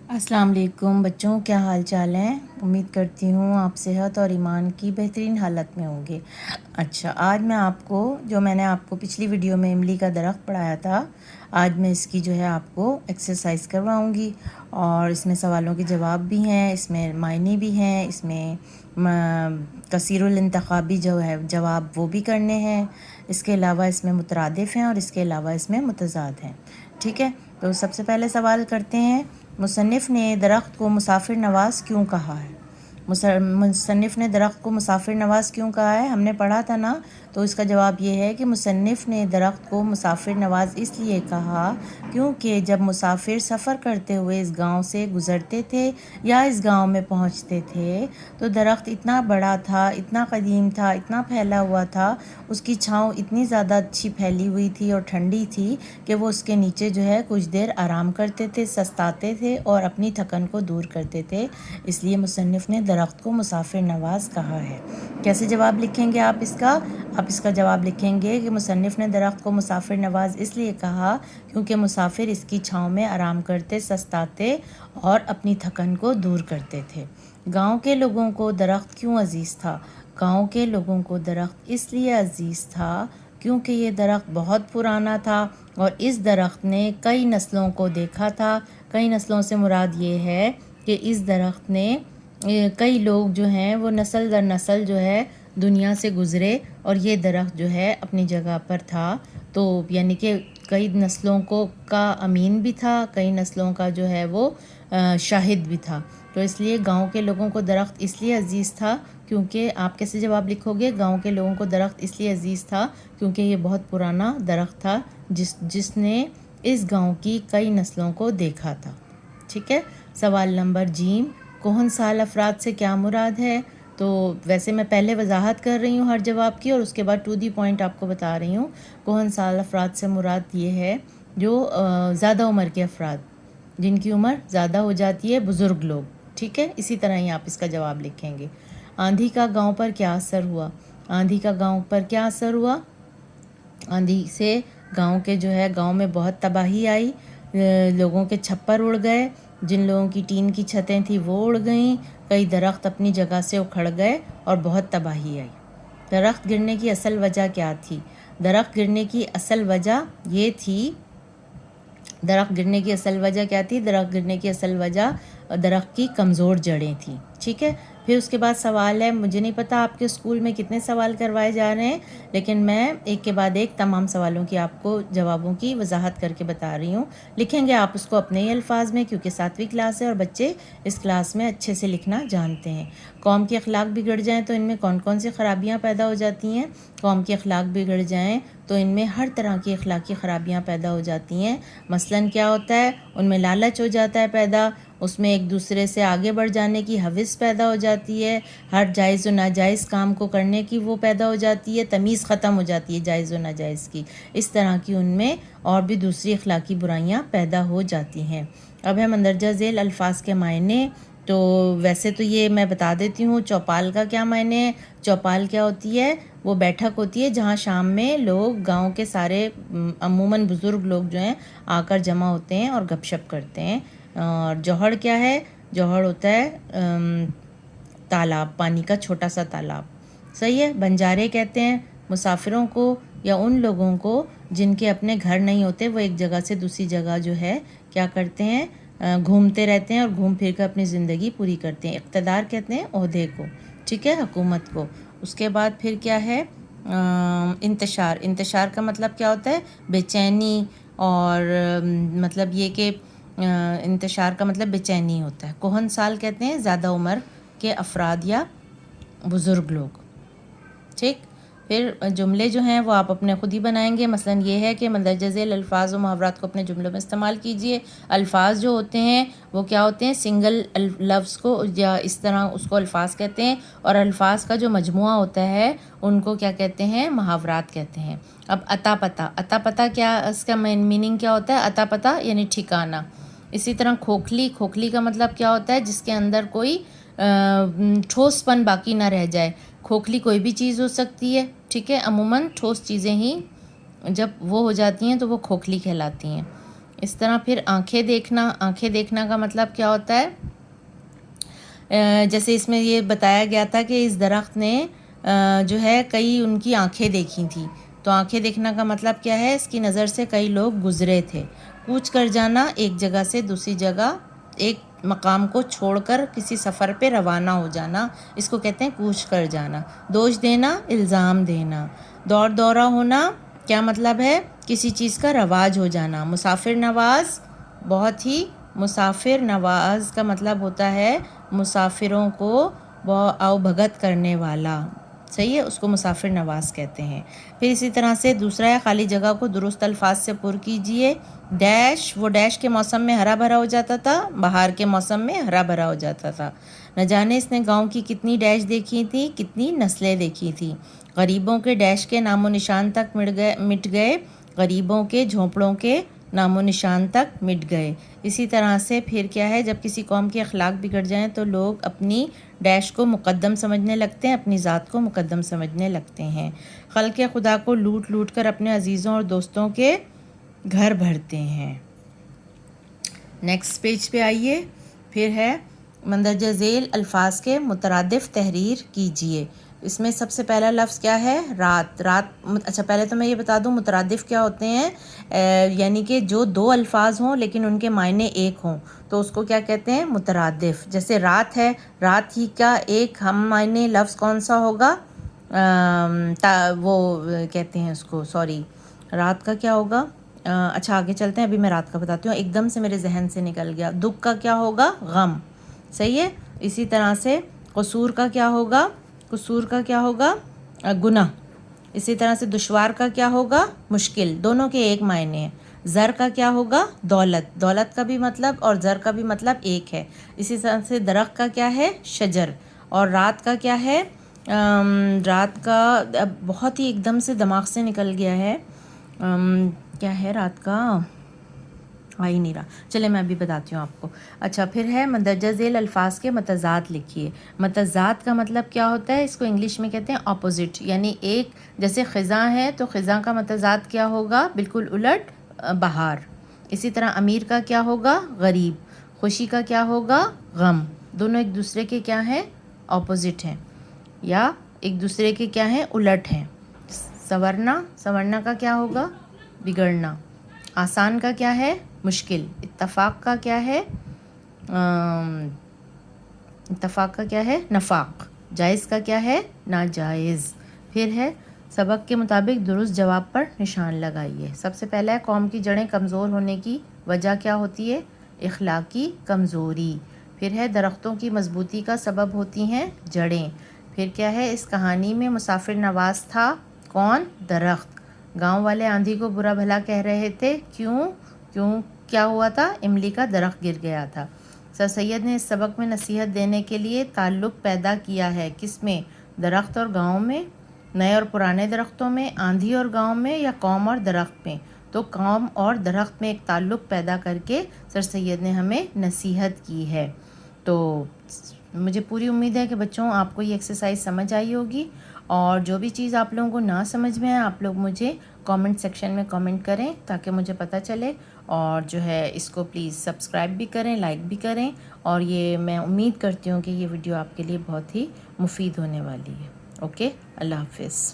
السلام علیکم بچوں، کیا حال چال ہیں؟ امید کرتی ہوں آپ صحت اور ایمان کی بہترین حالت میں ہوں گے۔ اچھا، آج میں نے آپ کو پچھلی ویڈیو میں املی کا درخت پڑھایا تھا، آج میں اس کی جو ہے آپ کو ایکسرسائز کرواؤں گی، اور اس میں سوالوں کے جواب بھی ہیں، اس میں معنی بھی ہیں، اس میں کثیر الانتخابی جو ہے جواب وہ بھی کرنے ہیں، اس کے علاوہ اس میں مترادف ہیں اور اس کے علاوہ اس میں متضاد ہیں۔ ٹھیک ہے، تو سب سے پہلے سوال کرتے ہیں، مصنف نے درخت کو مسافر نواز کیوں کہا ہے؟ مصنف نے درخت کو مسافر نواز کیوں کہا ہے؟ ہم نے پڑھا تھا نا، تو اس کا جواب یہ ہے کہ مصنف نے درخت کو مسافر نواز اس لیے کہا کیونکہ جب مسافر سفر کرتے ہوئے اس گاؤں سے گزرتے تھے یا اس گاؤں میں پہنچتے تھے تو درخت اتنا بڑا تھا، اتنا قدیم تھا، اتنا پھیلا ہوا تھا، اس کی چھاؤں اتنی زیادہ اچھی پھیلی ہوئی تھی اور ٹھنڈی تھی کہ وہ اس کے نیچے جو ہے کچھ دیر آرام کرتے تھے، سستاتے تھے اور اپنی تھکن کو دور کرتے تھے، اس لیے مصنف نے درخت کو مسافر نواز کہا ہے۔ کیسے جواب لکھیں گے آپ اس کا؟ آپ اس کا جواب لکھیں گے کہ مصنف نے درخت کو مسافر نواز اس لیے کہا کیونکہ مسافر اس کی چھاؤں میں آرام کرتے، سستاتے اور اپنی تھکن کو دور کرتے تھے۔ گاؤں کے لوگوں کو درخت کیوں عزیز تھا؟ گاؤں کے لوگوں کو درخت اس لیے عزیز تھا کیونکہ یہ درخت بہت پرانا تھا اور اس درخت نے کئی نسلوں کو دیکھا تھا۔ کئی نسلوں سے مراد یہ ہے کہ اس درخت نے کئی لوگ جو ہیں وہ نسل در نسل جو ہے دنیا سے گزرے اور یہ درخت جو ہے اپنی جگہ پر تھا، تو یعنی کہ کئی نسلوں کا امین بھی تھا، کئی نسلوں کا جو ہے وہ شاہد بھی تھا، تو اس لیے گاؤں کے لوگوں کو درخت اس لیے عزیز تھا کیونکہ آپ کیسے جواب لکھو گے؟ گاؤں کے لوگوں کو درخت اس لیے عزیز تھا کیونکہ یہ بہت پرانا درخت تھا جس نے اس گاؤں کی کئی نسلوں کو دیکھا تھا۔ ٹھیک ہے، سوال نمبر جیم، کہن سال افراد سے کیا مراد ہے؟ تو ویسے میں پہلے وضاحت کر رہی ہوں ہر جواب کی اور اس کے بعد ٹو دی پوائنٹ آپ کو بتا رہی ہوں۔ کہن سال افراد سے مراد یہ ہے جو زیادہ عمر کے افراد، جن کی عمر زیادہ ہو جاتی ہے، بزرگ لوگ۔ ٹھیک ہے، اسی طرح ہی آپ اس کا جواب لکھیں گے۔ آندھی کا گاؤں پر کیا اثر ہوا؟ آندھی کا گاؤں پر کیا اثر ہوا؟ آندھی سے گاؤں میں بہت تباہی آئی، لوگوں کے چھپر اڑ گئے، جن لوگوں کی ٹین کی چھتیں تھیں وہ اڑ گئیں، کئی درخت اپنی جگہ سے اکھڑ گئے اور بہت تباہی آئی۔ درخت گرنے کی اصل وجہ کیا تھی؟ درخت گرنے کی اصل وجہ یہ تھی، درخت گرنے کی اصل وجہ کیا تھی؟ درخت گرنے کی اصل وجہ درخت کی کمزور جڑیں تھیں۔ ٹھیک ہے، پھر اس کے بعد سوال ہے، مجھے نہیں پتا آپ کے اسکول میں کتنے سوال کروائے جا رہے ہیں، لیکن میں ایک کے بعد ایک تمام سوالوں کی آپ کو جوابوں کی وضاحت کر کے بتا رہی ہوں۔ لکھیں گے آپ اس کو اپنے ہی الفاظ میں کیونکہ 7ویں کلاس ہے اور بچے اس کلاس میں اچھے سے لکھنا جانتے ہیں۔ قوم کے اخلاق بگڑ جائیں تو ان میں کون کون سی خرابیاں پیدا ہو جاتی ہیں؟ قوم کے اخلاق بگڑ جائیں تو ان میں ہر طرح کی اخلاقی خرابیاں پیدا ہو جاتی ہیں۔ مثلاً کیا ہوتا ہے؟ ان میں لالچ ہو جاتا ہے پیدا، اس میں ایک دوسرے سے آگے بڑھ جانے کی ہوس پیدا ہو جاتی ہے، ہر جائز و ناجائز کام کو کرنے کی وہ پیدا ہو جاتی ہے، تمیز ختم ہو جاتی ہے جائز و ناجائز کی، اس طرح کی ان میں اور بھی دوسری اخلاقی برائیاں پیدا ہو جاتی ہیں۔ اب ہے مندرجہ ذیل الفاظ کے معنی، تو ویسے تو یہ میں بتا دیتی ہوں چوپال کا کیا معنی ہے۔ چوپال کیا ہوتی ہے؟ وہ بیٹھک ہوتی ہے جہاں شام میں لوگ گاؤں کے سارے عموماً بزرگ لوگ جو ہیں آ کر جمع ہوتے ہیں اور گپ شپ کرتے ہیں۔ اور جوہر کیا ہے؟ جوہر ہوتا ہے تالاب، پانی کا چھوٹا سا تالاب۔ صحیح ہے، بنجارے کہتے ہیں مسافروں کو یا ان لوگوں کو جن کے اپنے گھر نہیں ہوتے، وہ ایک جگہ سے دوسری جگہ جو ہے کیا کرتے ہیں؟ گھومتے رہتے ہیں اور گھوم پھر کر اپنی زندگی پوری کرتے ہیں۔ اقتدار کہتے ہیں عہدے کو، ٹھیک ہے، حکومت کو۔ اس کے بعد پھر کیا ہے؟ انتشار۔ انتشار کا مطلب کیا ہوتا ہے؟ بے چینی، اور مطلب یہ کہ انتشار کا مطلب بے چینی ہوتا ہے۔ کہن سال کہتے ہیں زیادہ عمر کے افراد یا بزرگ لوگ۔ ٹھیک، پھر جملے جو ہیں وہ آپ اپنے خود ہی بنائیں گے۔ مثلاً یہ ہے کہ مندرجہ ذیل الفاظ و محاورات کو اپنے جملوں میں استعمال کیجئے۔ الفاظ جو ہوتے ہیں وہ کیا ہوتے ہیں؟ سنگل لفظ کو یا اس طرح اس کو الفاظ کہتے ہیں، اور الفاظ کا جو مجموعہ ہوتا ہے ان کو کیا کہتے ہیں؟ محاورات کہتے ہیں۔ اب اتا پتا، اتا پتا کیا، اس کا میننگ کیا ہوتا ہے؟ اتا پتا یعنی ٹھکانہ۔ اسی طرح کھوکھلی، کھوکھلی کا مطلب کیا ہوتا ہے؟ جس کے اندر کوئی ٹھوس پن باقی نہ رہ جائے۔ کھوکھلی کوئی بھی چیز ہو سکتی ہے، ٹھیک ہے، عموماً ٹھوس چیزیں ہی جب وہ ہو جاتی ہیں تو وہ کھوکھلی کہلاتی ہیں۔ اس طرح پھر آنکھیں دیکھنا. آنکھیں دیکھنا کا مطلب کیا ہوتا ہے؟ جیسے اس میں یہ بتایا گیا تھا کہ اس درخت نے جو ہے کئی ان کی آنکھیں دیکھی تھیں. تو آنکھیں دیکھنا کا مطلب کیا ہے؟ اس کی نظر سے کئی لوگ گزرے تھے. کوچ کر جانا، ایک جگہ سے دوسری جگہ، ایک مقام کو چھوڑ کر کسی سفر پہ روانہ ہو جانا، اس کو کہتے ہیں کوچ کر جانا. دوش دینا، الزام دینا. دور دورہ ہونا کیا مطلب ہے؟ کسی چیز کا رواج ہو جانا. مسافر نواز، بہت ہی مسافر نواز کا مطلب ہوتا ہے مسافروں کو آؤ بھگت کرنے والا. صحیح ہے، اس کو مسافر نواز کہتے ہیں. پھر اسی طرح سے دوسرا ہے خالی جگہ کو درست الفاظ سے پر کیجئے. ڈیش، وہ ڈیش کے موسم میں ہرا بھرا ہو جاتا تھا، بہار کے موسم میں ہرا بھرا ہو جاتا تھا. نہ جانے اس نے گاؤں کی کتنی ڈیش دیکھی تھی، کتنی نسلیں دیکھی تھی. غریبوں کے ڈیش کے نام و نشان تک مٹ گئے، غریبوں کے جھونپڑوں کے نام و نشان تک مٹ گئے. اسی طرح سے پھر کیا ہے؟ جب کسی قوم کے اخلاق بگڑ جائیں تو لوگ اپنی ڈیش کو مقدم سمجھنے لگتے ہیں، اپنی ذات کو مقدم سمجھنے لگتے ہیں. خلق خدا کو لوٹ لوٹ کر اپنے عزیزوں اور دوستوں کے گھر بھرتے ہیں. نیکسٹ پیج پہ آئیے. پھر ہے مندرجہ ذیل الفاظ کے مترادف تحریر کیجئے. اس میں سب سے پہلا لفظ کیا ہے؟ رات. رات. اچھا پہلے تو میں یہ بتا دوں مترادف کیا ہوتے ہیں. یعنی کہ جو دو الفاظ ہوں لیکن ان کے معنی ایک ہوں تو اس کو کیا کہتے ہیں؟ مترادف. جیسے رات ہے، رات ہی کا ایک ہم معنی لفظ کون سا ہوگا؟ وہ کہتے ہیں اس کو، سوری رات کا کیا ہوگا؟ اچھا آگے چلتے ہیں، ابھی میں رات کا بتاتی ہوں، ایک دم سے میرے ذہن سے نکل گیا. دکھ کا کیا ہوگا؟ غم. صحیح ہے. اسی طرح سے قصور کا کیا ہوگا؟ قصور کا کیا ہوگا؟ گناہ. اسی طرح سے دشوار کا کیا ہوگا؟ مشکل. دونوں کے ایک معنی ہیں. زر کا کیا ہوگا؟ دولت. دولت کا بھی مطلب اور زر کا بھی مطلب ایک ہے. اسی طرح سے درخت کا کیا ہے؟ شجر. اور رات کا کیا ہے؟ رات کا بہت ہی ایک دم سے دماغ سے نکل گیا ہے. کیا ہے رات کا؟ آ ہی نہیں رہا. چلے میں ابھی بتاتی ہوں آپ کو. اچھا پھر ہے مندرجہ ذیل الفاظ کے متضاد لکھیے. متضاد کا مطلب کیا ہوتا ہے؟ اس کو انگلش میں کہتے ہیں اپوزٹ. یعنی ایک جیسے خزاں ہے تو خزاں کا متضاد کیا ہوگا؟ بالکل الٹ بہار. اسی طرح امیر کا کیا ہوگا؟ غریب. خوشی کا کیا ہوگا؟ غم. دونوں ایک دوسرے کے کیا ہیں؟ اپوزٹ ہیں یا ایک دوسرے کے کیا ہیں؟ الٹ ہیں. سنورنا. سنورنا کا کیا ہوگا؟ بگڑنا. آسان کا کیا ہے؟ مشکل. اتفاق کا کیا ہے؟ اتفاق کا کیا ہے؟ نفاق. جائز کا کیا ہے؟ ناجائز. پھر ہے سبق کے مطابق درست جواب پر نشان لگائیے. سب سے پہلا ہے قوم کی جڑیں کمزور ہونے کی وجہ کیا ہوتی ہے؟ اخلاقی کمزوری. پھر ہے درختوں کی مضبوطی کا سبب ہوتی ہیں جڑیں. پھر کیا ہے؟ اس کہانی میں مسافر نواز تھا کون؟ درخت. گاؤں والے آندھی کو برا بھلا کہہ رہے تھے. کیوں کیا ہوا تھا؟ املی کا درخت گر گیا تھا. سر سید نے اس سبق میں نصیحت دینے کے لیے تعلق پیدا کیا ہے. کس میں؟ درخت اور گاؤں میں، نئے اور پرانے درختوں میں، آندھی اور گاؤں میں، یا قوم اور درخت میں؟ تو قوم اور درخت میں ایک تعلق پیدا کر کے سر سید نے ہمیں نصیحت کی ہے. تو مجھے پوری امید ہے کہ بچوں آپ کو یہ ایکسرسائز سمجھ آئی ہوگی، اور جو بھی چیز آپ لوگوں کو نہ سمجھ میں آئے آپ لوگ مجھے کامنٹ سیکشن میں کامنٹ کریں تاکہ مجھے پتہ چلے. اور جو ہے اس کو پلیز سبسکرائب بھی کریں، لائک بھی کریں، اور یہ میں امید کرتی ہوں کہ یہ ویڈیو آپ کے لیے بہت ہی مفید ہونے والی ہے. اوکے، اللہ حافظ.